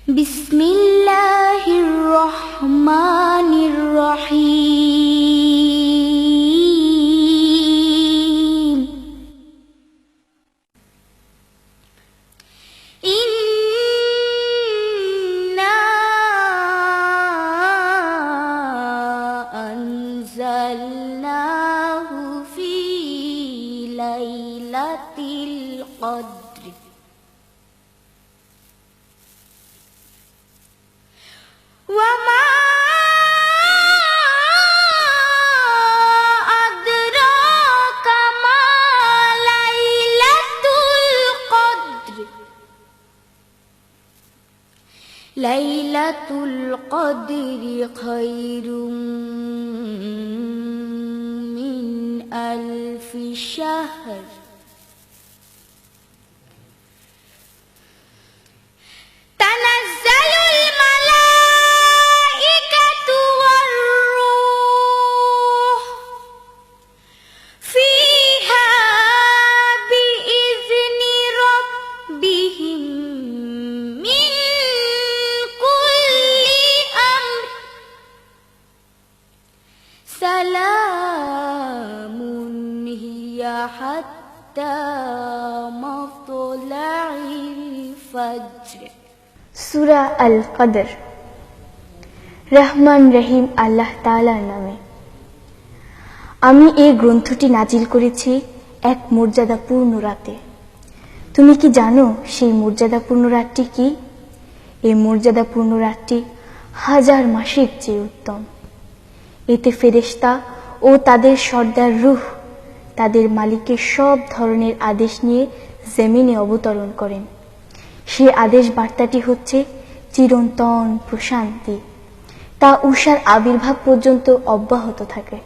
বিসমিল্লাহির রহমানির রহিম। ইন্না আনজালনাহু ফি লাইলাতিল কদর وما أدراك ما ليلة القدر ليلة القدر خير من ألف شهر সালামুন হিয়া হাত্তা মাতলাইল ফজর। সূরা আল কদর। রহমান রহিম আল্লাহ তাআলার নামে। আমি এই গ্রন্থটি নাজিল করেছি এক মর্যাদাপূর্ণ রাতে। তুমি কি জানো সেই মর্যাদাপূর্ণ রাতটি কি? এই মর্যাদাপূর্ণ রাতটি 1000 মাসের চেয়ে উত্তম। এতে ফেরেশতা ও তাদের সর্দার রূহ তাদের মালিকের সব ধরনের আদেশ নিয়ে জমিনে অবতরণ করেন। সেই আদেশ বার্তাটি হচ্ছে চিরন্তন প্রশান্তি, তা উষার আবির্ভাব পর্যন্ত অব্যাহত থাকে।